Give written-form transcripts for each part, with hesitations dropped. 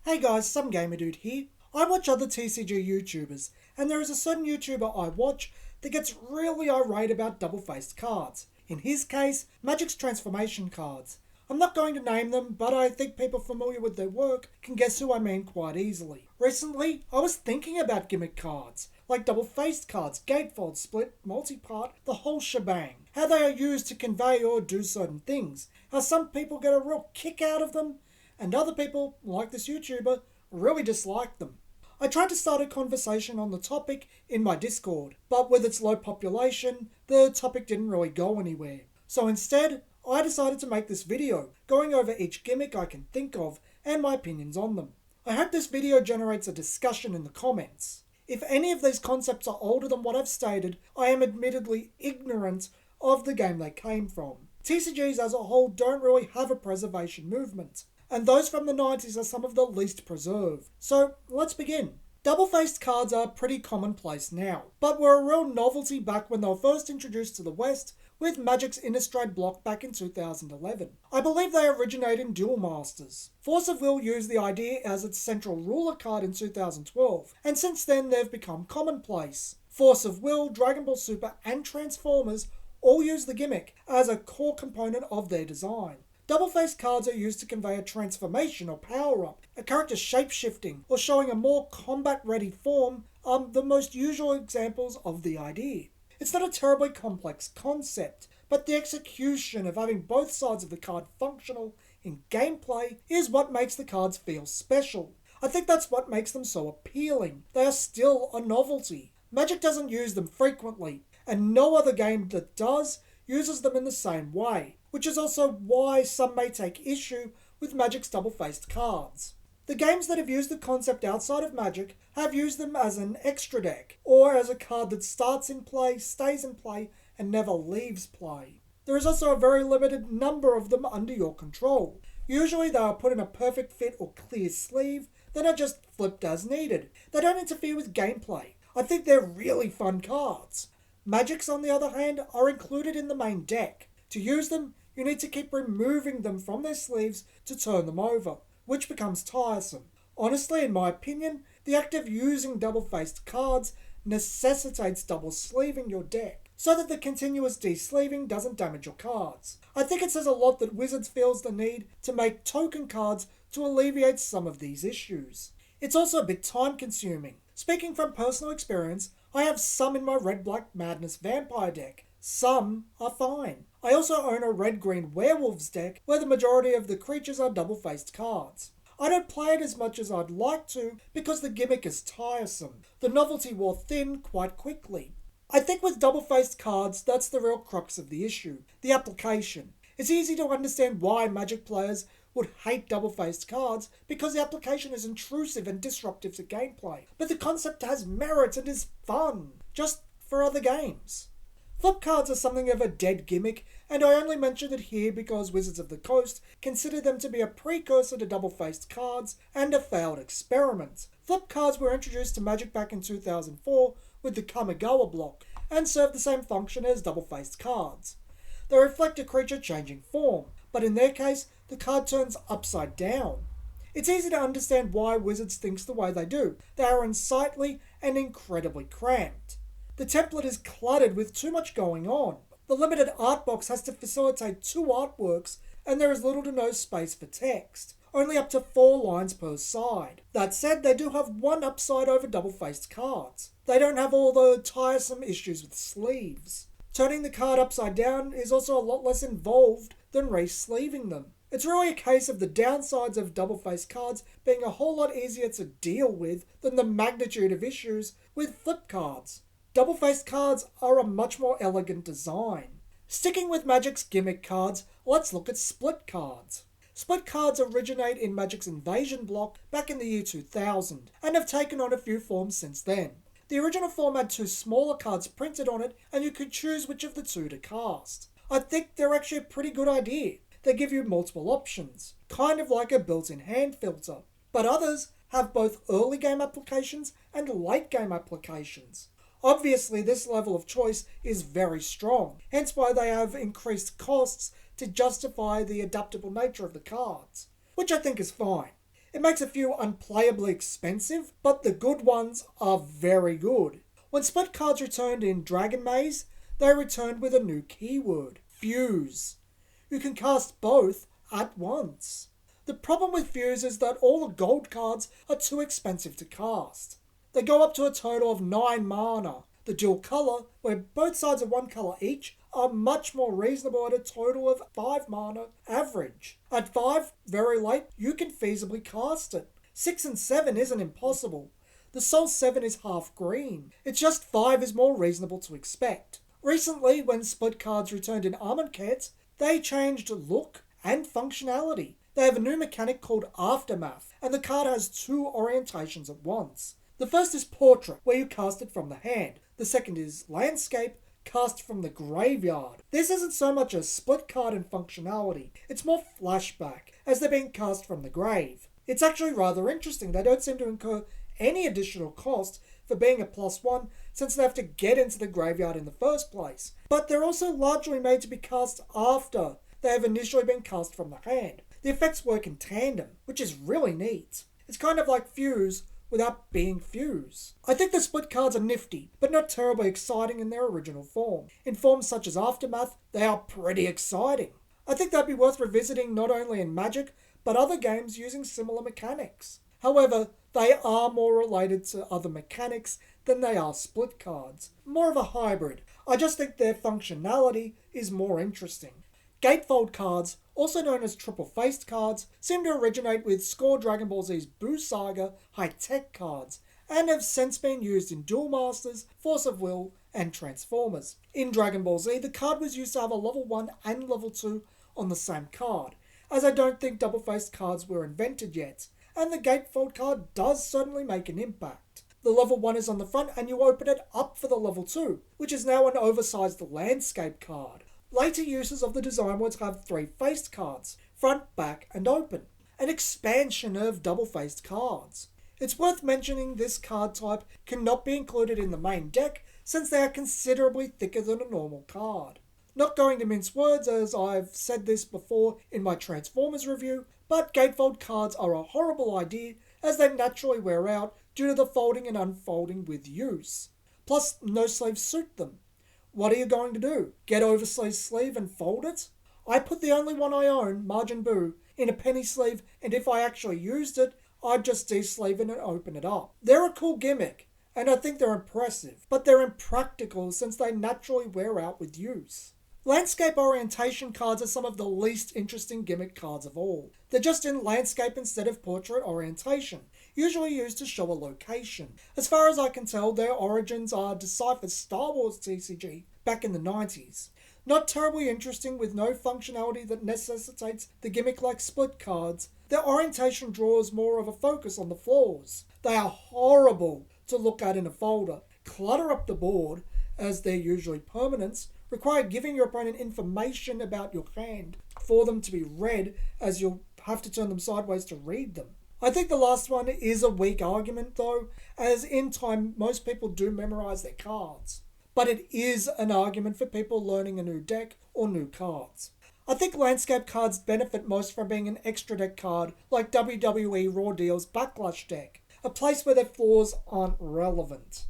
Hey guys, some gamer dude here. I watch other TCG YouTubers, and there is a certain YouTuber I watch that gets really irate about double-faced cards. In his case, Magic's transformation cards. I'm not going to name them, but I think people familiar with their work can guess who I mean quite easily. Recently, I was thinking about gimmick cards, like double-faced cards, gatefold, split, multipart, the whole shebang. How they are used to convey or do certain things. How some people get a real kick out of them, and other people, like this YouTuber, really dislike them. I tried to start a conversation on the topic in my Discord, but with its low population, the topic didn't really go anywhere. So instead, I decided to make this video, going over each gimmick I can think of and my opinions on them. I hope this video generates a discussion in the comments. If any of these concepts are older than what I've stated, I am admittedly ignorant of the game they came from. TCGs as a whole don't really have a preservation movement, and those from the 90s are some of the least preserved. So let's begin. Double-faced cards are pretty commonplace now, but were a real novelty back when they were first introduced to the West with Magic's Innistrad block back in 2011. I believe they originate in Duel Masters. Force of Will used the idea as its central ruler card in 2012, and since then they've become commonplace. Force of Will, Dragon Ball Super, and Transformers all use the gimmick as a core component of their design. Double-faced cards are used to convey a transformation or power-up, a character shape-shifting, or showing a more combat-ready form are the most usual examples of the idea. It's not a terribly complex concept, but the execution of having both sides of the card functional in gameplay is what makes the cards feel special. I think that's what makes them so appealing. They are still a novelty. Magic doesn't use them frequently, and no other game that does uses them in the same way, which is also why some may take issue with Magic's double-faced cards. The games that have used the concept outside of Magic have used them as an extra deck, or as a card that starts in play, stays in play, and never leaves play. There is also a very limited number of them under your control. Usually they are put in a perfect fit or clear sleeve, then are just flipped as needed. They don't interfere with gameplay. I think they're really fun cards. Magic's, on the other hand, are included in the main deck. To use them, you need to keep removing them from their sleeves to turn them over, which becomes tiresome. Honestly, in my opinion, the act of using double-faced cards necessitates double sleeving your deck, so that the continuous de-sleeving doesn't damage your cards. I think it says a lot that Wizards feels the need to make token cards to alleviate some of these issues. It's also a bit time-consuming. Speaking from personal experience, I have some in my Red-Black Madness Vampire deck. Some are fine. I also own a Red-Green Werewolves deck where the majority of the creatures are double-faced cards. I don't play it as much as I'd like to because the gimmick is tiresome. The novelty wore thin quite quickly. I think with double-faced cards, that's the real crux of the issue, the application. It's easy to understand why Magic players would hate double-faced cards because the application is intrusive and disruptive to gameplay. But the concept has merit and is fun, just for other games. Flip cards are something of a dead gimmick, and I only mention it here because Wizards of the Coast consider them to be a precursor to double-faced cards and a failed experiment. Flip cards were introduced to Magic back in 2004 with the Kamigawa block, and serve the same function as double-faced cards. They reflect a creature changing form, but in their case, the card turns upside down. It's easy to understand why Wizards thinks the way they do. They are unsightly and incredibly cramped. The template is cluttered with too much going on. The limited art box has to facilitate 2 artworks, and there is little to no space for text, only up to 4 lines per side. That said, they do have one upside over double-faced cards. They don't have all the tiresome issues with sleeves. Turning the card upside down is also a lot less involved than re-sleeving them. It's really a case of the downsides of double-faced cards being a whole lot easier to deal with than the magnitude of issues with flip cards. Double-faced cards are a much more elegant design. Sticking with Magic's gimmick cards, let's look at split cards. Split cards originate in Magic's Invasion block back in the year 2000, and have taken on a few forms since then. The original form had 2 smaller cards printed on it, and you could choose which of the 2 to cast. I think they're actually a pretty good idea. They give you multiple options, kind of like a built-in hand filter. But others have both early game applications and late game applications. Obviously, this level of choice is very strong, hence why they have increased costs to justify the adaptable nature of the cards, which I think is fine. It makes a few unplayably expensive, but the good ones are very good. When split cards returned in Dragon Maze, they returned with a new keyword, fuse. You can cast both at once. The problem with fuse is that all the gold cards are too expensive to cast. They go up to a total of 9 mana. The dual colour, where both sides are 1 colour each, are much more reasonable at a total of 5 mana average. At 5, very late, you can feasibly cast it. 6 and 7 isn't impossible. The Soul 7 is half green. It's just 5 is more reasonable to expect. Recently, when split cards returned in Amonkhet, they changed look and functionality. They have a new mechanic called Aftermath, and the card has 2 orientations at once. The first is Portrait, where you cast it from the hand. The second is Landscape, cast from the graveyard. This isn't so much a split card in functionality, it's more flashback, as they're being cast from the grave. It's actually rather interesting. They don't seem to incur any additional cost for being a +1, since they have to get into the graveyard in the first place. But they're also largely made to be cast after they have initially been cast from the hand. The effects work in tandem, which is really neat. It's kind of like Fuse without being Fuse. I think the split cards are nifty, but not terribly exciting in their original form. In forms such as Aftermath, they are pretty exciting. I think they'd be worth revisiting not only in Magic, but other games using similar mechanics. However, they are more related to other mechanics than they are split cards. More of a hybrid. I just think their functionality is more interesting. Gatefold cards, also known as triple-faced cards, seem to originate with Score Dragon Ball Z's Buu Saga high-tech cards, and have since been used in Duel Masters, Force of Will, and Transformers. In Dragon Ball Z, the card was used to have a level 1 and level 2 on the same card, as I don't think double-faced cards were invented yet, and the Gatefold card does certainly make an impact. The level 1 is on the front and you open it up for the level 2, which is now an oversized landscape card. Later uses of the design would have 3-faced cards, front, back, and open, an expansion of double-faced cards. It's worth mentioning this card type cannot be included in the main deck since they are considerably thicker than a normal card. Not going to mince words, as I've said this before in my Transformers review, but Gatefold cards are a horrible idea as they naturally wear out due to the folding and unfolding with use. Plus, no sleeves suit them. What are you going to do? Get Oversized sleeve and fold it? I put the only one I own, Majin Buu, in a penny sleeve, and if I actually used it, I'd just de-sleeve it and open it up. They're a cool gimmick, and I think they're impressive, but they're impractical since they naturally wear out with use. Landscape orientation cards are some of the least interesting gimmick cards of all. They're just in landscape instead of portrait orientation, usually used to show a location. As far as I can tell, their origins are Decipher's Star Wars TCG back in the 90s. Not terribly interesting with no functionality that necessitates the gimmick like split cards, their orientation draws more of a focus on the flaws. They are horrible to look at in a folder, clutter up the board, as they're usually permanents, require giving your opponent information about your hand for them to be read, as you'll have to turn them sideways to read them. I think the last one is a weak argument though, as in time most people do memorize their cards. But it is an argument for people learning a new deck or new cards. I think landscape cards benefit most from being an extra deck card like WWE Raw Deal's Backlash deck, a place where their flaws aren't relevant.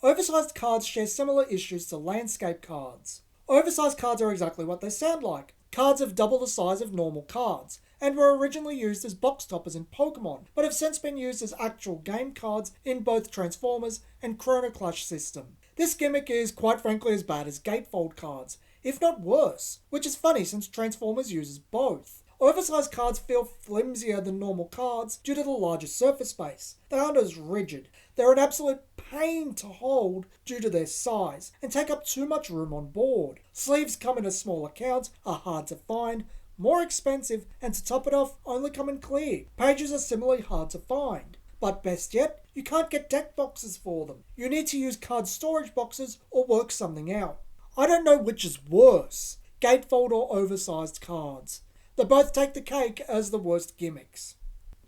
Oversized cards share similar issues to landscape cards. Oversized cards are exactly what they sound like. Cards of double the size of normal cards, and were originally used as box toppers in Pokemon, but have since been used as actual game cards in both Transformers and Chrono Clash system. This gimmick is quite frankly as bad as Gatefold cards, if not worse, which is funny since Transformers uses both. Oversized cards feel flimsier than normal cards due to the larger surface space. They aren't as rigid. They're an absolute pain to hold due to their size and take up too much room on board. Sleeves come in a smaller count, are hard to find, more expensive, and to top it off, only come in clear. Pages are similarly hard to find. But best yet, you can't get deck boxes for them. You need to use card storage boxes or work something out. I don't know which is worse, Gatefold or oversized cards. They both take the cake as the worst gimmicks.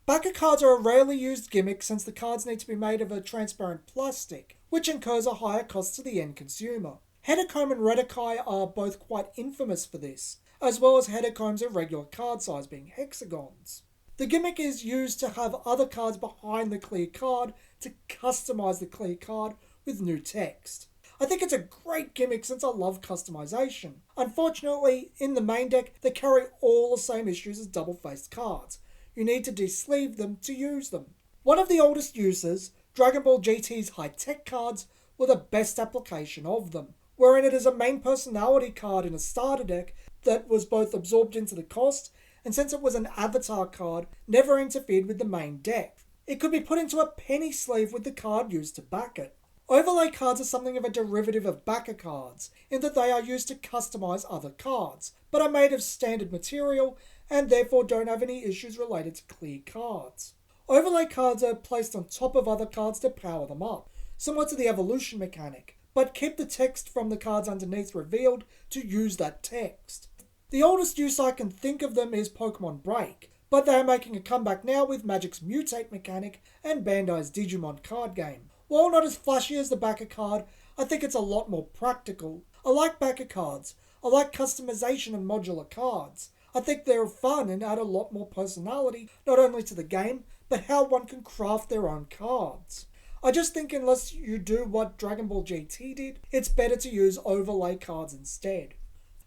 Backer cards are a rarely used gimmick since the cards need to be made of a transparent plastic, which incurs a higher cost to the end consumer. Heathercomb and Redakai are both quite infamous for this, as well as Heathercomb's irregular card size being hexagons. The gimmick is used to have other cards behind the clear card to customize the clear card with new text. I think it's a great gimmick since I love customization. Unfortunately, in the main deck, they carry all the same issues as double-faced cards. You need to de-sleeve them to use them. One of the oldest uses, Dragon Ball GT's high-tech cards, were the best application of them, wherein it is a main personality card in a starter deck that was both absorbed into the cost, and since it was an avatar card, never interfered with the main deck. It could be put into a penny sleeve with the card used to back it. Overlay cards are something of a derivative of backer cards, in that they are used to customize other cards, but are made of standard material and therefore don't have any issues related to clear cards. Overlay cards are placed on top of other cards to power them up, similar to the evolution mechanic, but keep the text from the cards underneath revealed to use that text. The oldest use I can think of them is Pokemon Break, but they are making a comeback now with Magic's Mutate mechanic and Bandai's Digimon card game. While not as flashy as the backer card, I think it's a lot more practical. I like backer cards. I like customization and modular cards. I think they're fun and add a lot more personality, not only to the game, but how one can craft their own cards. I just think unless you do what Dragon Ball GT did, it's better to use overlay cards instead.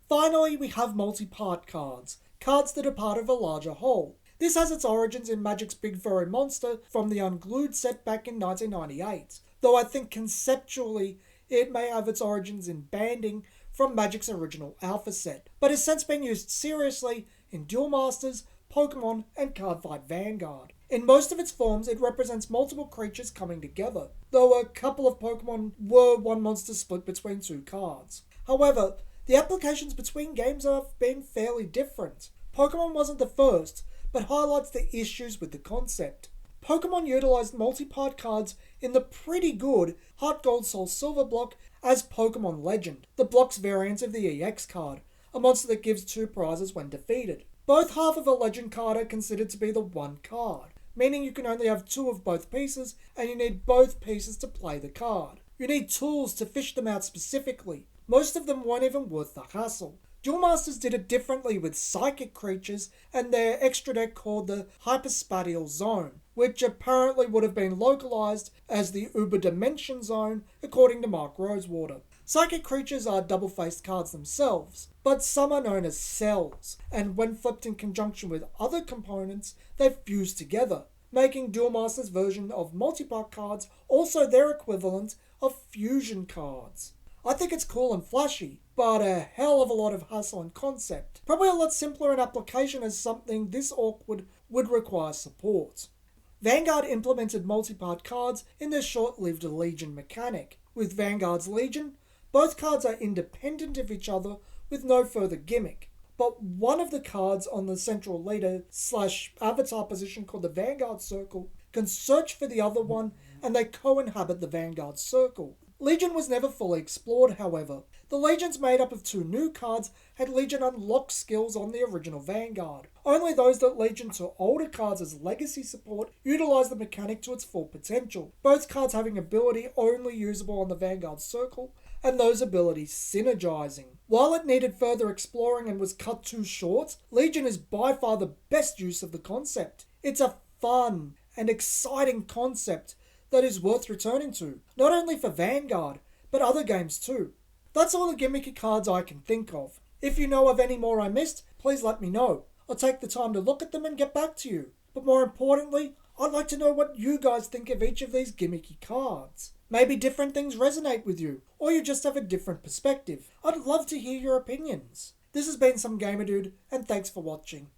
Finally, we have Multipart Cards, cards that are part of a larger whole. This has its origins in Magic's Big Furry Monster from the Unglued set back in 1998, though I think conceptually it may have its origins in banding from Magic's original Alpha set, but has since been used seriously in Duel Masters, Pokemon, and Cardfight Vanguard. In most of its forms, it represents multiple creatures coming together, though a couple of Pokemon were one monster split between two cards. However, the applications between games have been fairly different. Pokemon wasn't the first, but highlights the issues with the concept. Pokemon utilised multi-part cards in the pretty good Heart Gold Soul Silver block as Pokemon Legend, the block's variant of the EX card, a monster that gives 2 prizes when defeated. Both half of a Legend card are considered to be the one card, meaning you can only have 2 of both pieces and you need both pieces to play the card. You need tools to fish them out specifically. Most of them weren't even worth the hassle. Duel Masters did it differently with psychic creatures and their extra deck called the Hyperspatial Zone, which apparently would have been localized as the Uber Dimension Zone according to Mark Rosewater. Psychic creatures are double-faced cards themselves, but some are known as cells, and when flipped in conjunction with other components, they fuse together, making Duel Masters' version of Multipart Cards also their equivalent of fusion cards. I think it's cool and flashy, but a hell of a lot of hassle and concept. Probably a lot simpler in application as something this awkward would require support. Vanguard implemented multi-part cards in their short-lived Legion mechanic. With Vanguard's Legion, both cards are independent of each other with no further gimmick. But one of the cards on the central leader/avatar position called the Vanguard Circle can search for the other one and they co-inhabit the Vanguard Circle. Legion was never fully explored, however. The Legions made up of 2 new cards had Legion unlocked skills on the original Vanguard. Only those that Legion to older cards as legacy support utilise the mechanic to its full potential, both cards having ability only usable on the Vanguard Circle, and those abilities synergizing. While it needed further exploring and was cut too short, Legion is by far the best use of the concept. It's a fun and exciting concept that is worth returning to, not only for Vanguard, but other games too. That's all the gimmicky cards I can think of. If you know of any more I missed, please let me know. I'll take the time to look at them and get back to you. But more importantly, I'd like to know what you guys think of each of these gimmicky cards. Maybe different things resonate with you, or you just have a different perspective. I'd love to hear your opinions. This has been Some Gamer Dude, and thanks for watching.